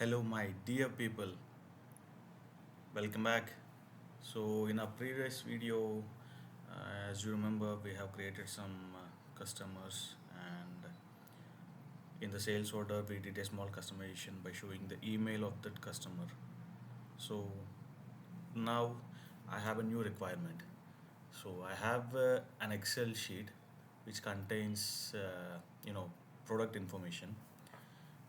Hello, my dear people. Welcome back. So, in our previous video, as you remember, we have created some customers, and in the sales order, we did a small customization by showing the email of that customer. So, now I have a new requirement. So, I have an Excel sheet which contains, product information.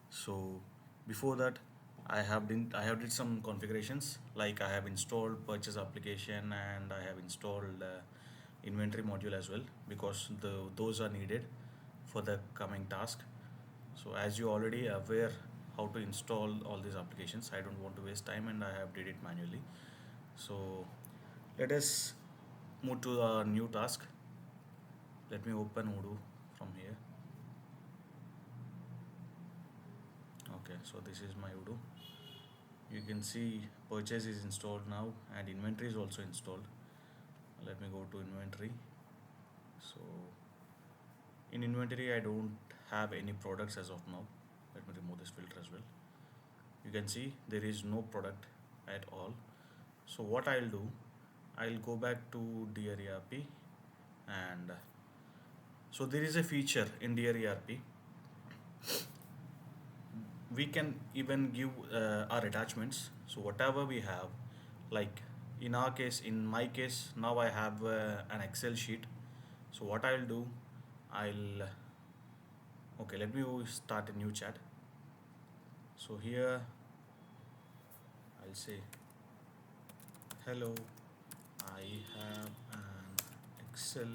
So before that, I have did some configurations, like I have installed purchase application and I have installed inventory module as well, because those are needed for the coming task. So as you already aware how to install all these applications, I don't want to waste time and I have did it manually. So let us move to our new task. Let me open Odoo from here. Okay, so this is my Odoo. You can see purchase is installed now and inventory is also installed. Let me go to inventory. So in inventory I don't have any products as of now. Let me remove this filter as well. You can see there is no product at all. So what I'll do, I'll go back to DearERP, and so there is a feature in DearERP. We can even give our attachments. So whatever we have, like in our case, in my case, now I have an Excel sheet. So what I'll do, I'll okay, let me start a new chat. So here I'll say, hello, I have an Excel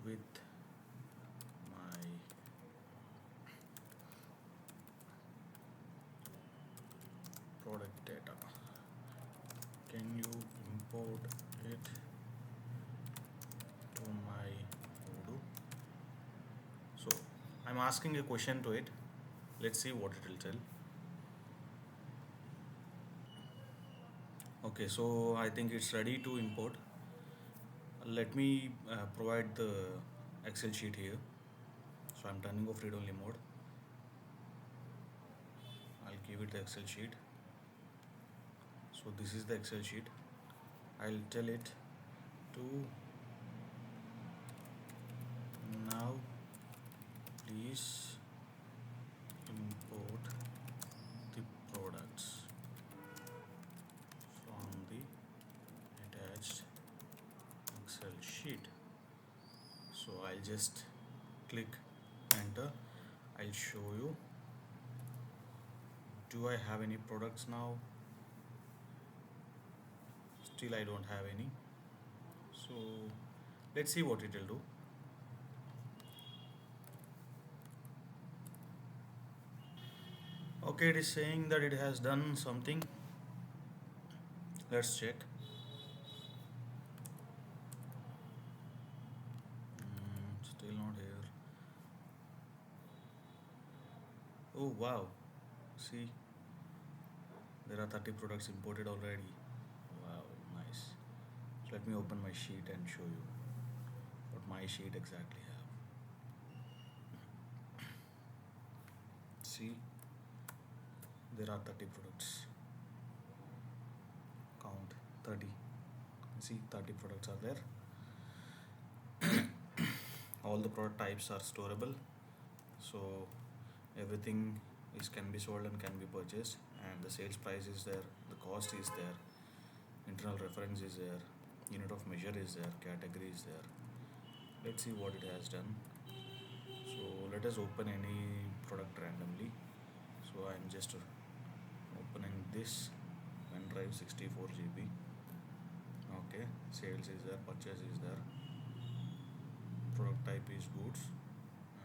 with my product data. Can you import it to my Odoo? So I'm asking a question to it. Let's see what it will tell. Okay, so I think it's ready to import. Let me provide the Excel sheet here. So I'm turning off read only mode. I'll give it the Excel sheet. So this is the Excel sheet. I'll tell it to now please import the products from the attached Excel sheet. So I'll just click enter. I'll show you. Do I have any products now? Still I don't have any. So let's see what it will do. Okay, it is saying that it has done something. Let's check. Still not here. Oh wow, see, there are 30 products imported already. Wow, nice. So let me open my sheet and show you what my sheet exactly have. See, there are 30 products. Count 30. See, 30 products are there. All the product types are storable, so everything can be sold and can be purchased, and the sales price is there, the cost is there, internal reference is there, unit of measure is there, category is there. Let's see what it has done. So let us open any product randomly. So I'm just opening this OneDrive 64 GB. Okay, sales is there, purchase is there, product type is goods,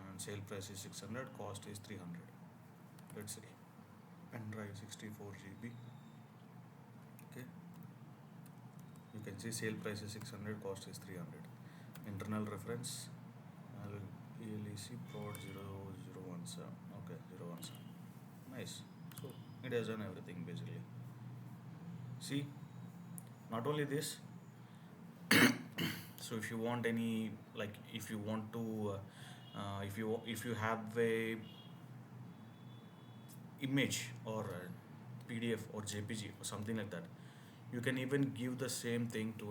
and sale price is 600, cost is 300. Let's see, OneDrive 64 GB. Okay, you can see sale price is 600, cost is 300. Internal reference ELEC prod 0017. Okay, 017. Nice. So it has done everything basically. See, not only this, so if you want any, like if you want to if you have a image or PDF or JPG or something like that. You can even give the same thing to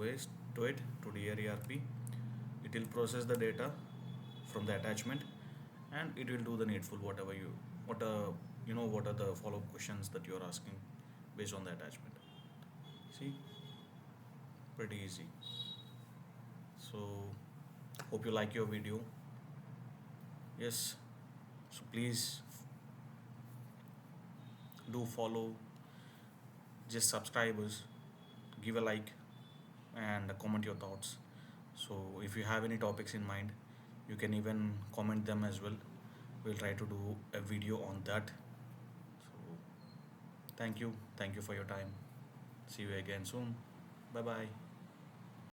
DearERP. It will process the data from the attachment, and it will do the needful whatever what are the follow-up questions that you're asking based on the attachment. See, pretty easy. So hope you like your video. Yes, so please do follow, just subscribe us, give a like, and comment your thoughts. So if you have any topics in mind, you can even comment them as well. We'll try to do a video on that. So thank you for your time. See you again soon. Bye bye.